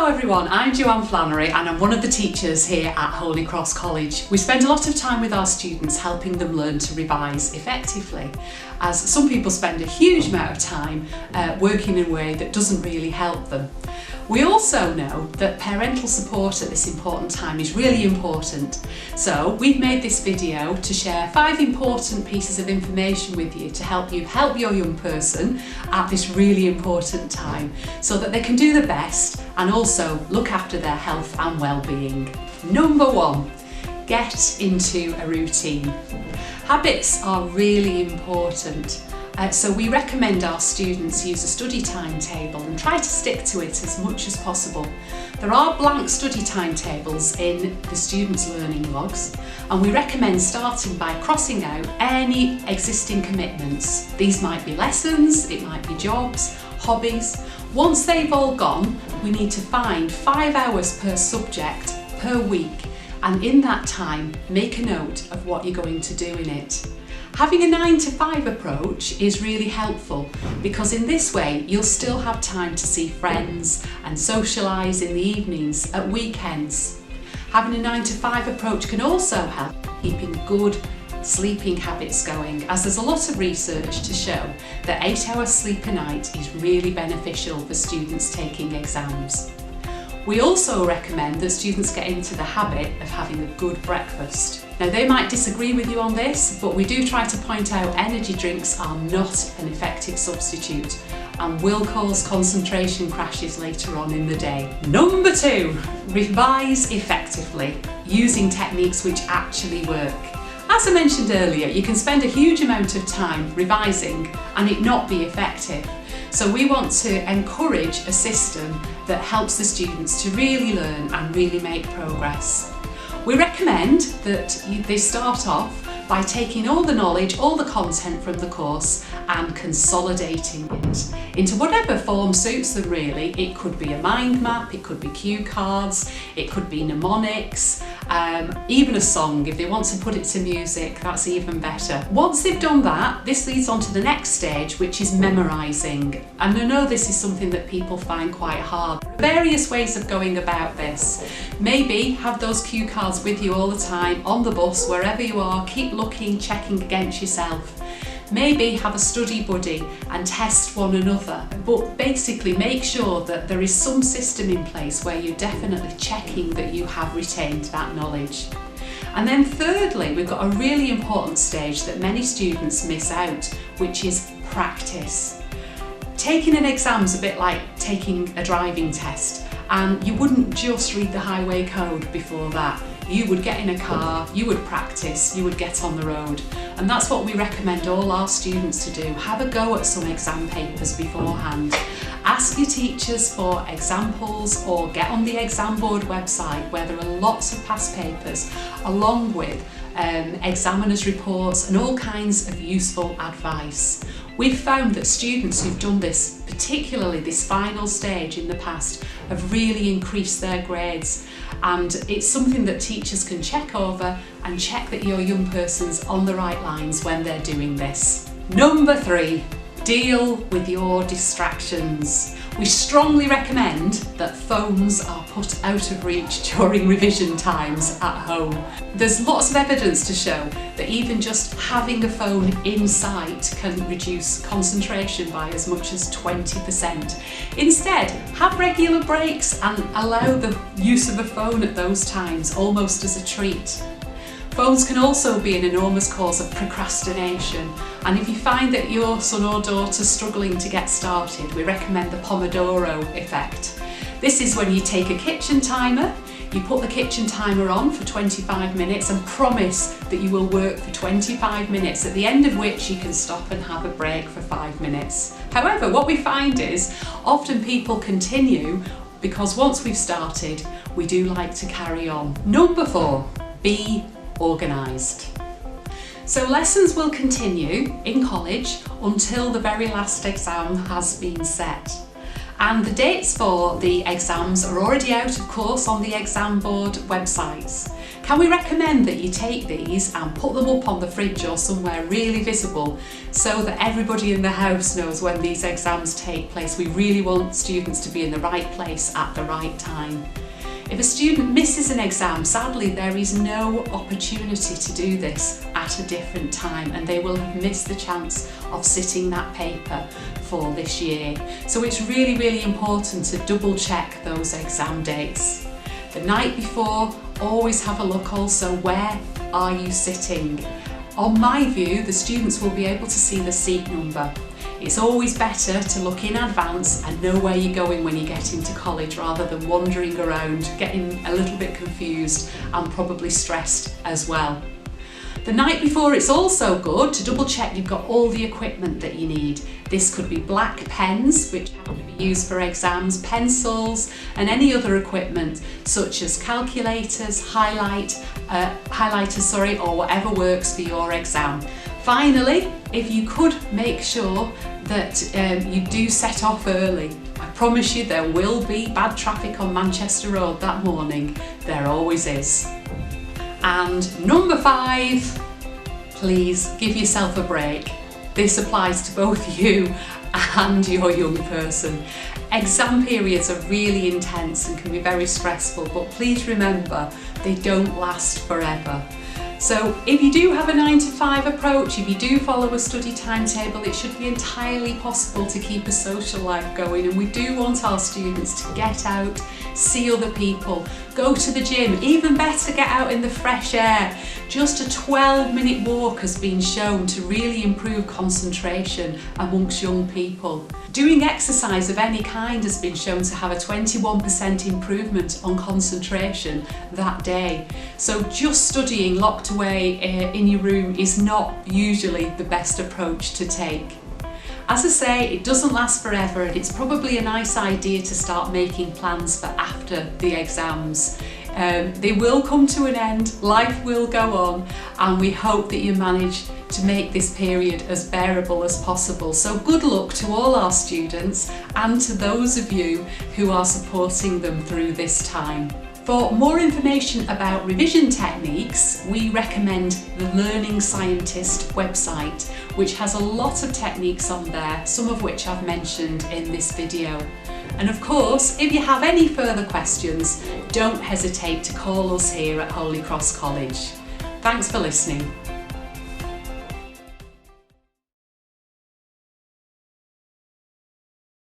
Hello everyone, I'm Joanne Flannery and I'm one of the teachers here at Holy Cross College. We spend a lot of time with our students helping them learn to revise effectively, as some people spend a huge amount of time working in a way that doesn't really help them. We also know that parental support at this important time is really important. So we've made this video to share 5 important pieces of information with you to help you help your young person at this really important time so that they can do the best and also look after their health and well-being. Number 1, get into a routine. Habits are really important. So we recommend our students use a study timetable and try to stick to it as much as possible. There are blank study timetables in the students' learning logs, and we recommend starting by crossing out any existing commitments. These might be lessons, it might be jobs, hobbies. Once they've all gone, we need to find 5 hours per subject per week, and in that time make a note of what you're going to do in it. Having a 9 to 5 approach is really helpful because in this way you'll still have time to see friends and socialise in the evenings, at weekends. Having a 9 to 5 approach can also help keeping good sleeping habits going, as there's a lot of research to show that 8 hours sleep a night is really beneficial for students taking exams. We also recommend that students get into the habit of having a good breakfast. Now they might disagree with you on this, but we do try to point out energy drinks are not an effective substitute and will cause concentration crashes later on in the day. Number 2, revise effectively using techniques which actually work. As I mentioned earlier, you can spend a huge amount of time revising and it not be effective. So we want to encourage a system that helps the students to really learn and really make progress. We recommend that they start off by taking all the knowledge, all the content from the course and consolidating it into whatever form suits them really. It could be a mind map, it could be cue cards, it could be mnemonics, even a song. If they want to put it to music, that's even better. Once they've done that, this leads on to the next stage, which is memorising. And I know this is something that people find quite hard. Various ways of going about this. Maybe have those cue cards with you all the time, on the bus, wherever you are, keep looking, checking against yourself. Maybe have a study buddy and test one another, but basically make sure that there is some system in place where you're definitely checking that you have retained that knowledge. And then thirdly, we've got a really important stage that many students miss out, which is practice. Taking an exam's a bit like taking a driving test, and you wouldn't just read the highway code before that. You would get in a car, you would practice, you would get on the road. And that's what we recommend all our students to do. Have a go at some exam papers beforehand. Ask your teachers for examples or get on the exam board website where there are lots of past papers along with examiners' reports and all kinds of useful advice. We've found that students who've done this, particularly this final stage in the past, have really increased their grades, and it's something that teachers can check over and check that your young person's on the right lines when they're doing this. Number 3, deal with your distractions. We strongly recommend that phones are put out of reach during revision times at home. There's lots of evidence to show that even just having a phone in sight can reduce concentration by as much as 20%. Instead, have regular breaks and allow the use of a phone at those times, almost as a treat. Phones can also be an enormous cause of procrastination, and if you find that your son or daughter's struggling to get started, we recommend the Pomodoro effect. This is when you take a kitchen timer, you put the kitchen timer on for 25 minutes and promise that you will work for 25 minutes, at the end of which you can stop and have a break for 5 minutes. However, what we find is often people continue because once we've started, we do like to carry on. Number 4, be organised. So lessons will continue in college until the very last exam has been set. And the dates for the exams are already out, of course, on the exam board websites. Can we recommend that you take these and put them up on the fridge or somewhere really visible so that everybody in the house knows when these exams take place? We really want students to be in the right place at the right time. If a student misses an exam, sadly there is no opportunity to do this at a different time, and they will have missed the chance of sitting that paper for this year. So it's really, really important to double check those exam dates. The night before, always have a look also, where are you sitting? On my view, the students will be able to see the seat number. It's always better to look in advance and know where you're going when you get into college, rather than wandering around, getting a little bit confused and probably stressed as well. The night before, it's also good to double check you've got all the equipment that you need. This could be black pens, which have to be used for exams, pencils, and any other equipment such as calculators, highlighters, or whatever works for your exam. Finally, if you could make sure that you do set off early. I promise you there will be bad traffic on Manchester Road that morning. There always is. And number 5, please give yourself a break. This applies to both you and your young person. Exam periods are really intense and can be very stressful, but please remember, they don't last forever. So if you do have a 9 to 5 approach, if you do follow a study timetable, it should be entirely possible to keep a social life going, and we do want our students to get out, see other people, go to the gym, even better get out in the fresh air. Just a 12-minute walk has been shown to really improve concentration amongst young people. Doing exercise of any kind has been shown to have a 21% improvement on concentration that day. So just studying locked away in your room is not usually the best approach to take. As I say, it doesn't last forever, and it's probably a nice idea to start making plans for after the exams. They will come to an end, life will go on, and we hope that you manage to make this period as bearable as possible. So good luck to all our students and to those of you who are supporting them through this time. For more information about revision techniques, we recommend the Learning Scientist website, which has a lot of techniques on there, some of which I've mentioned in this video. And of course, if you have any further questions, don't hesitate to call us here at Holy Cross College. Thanks for listening.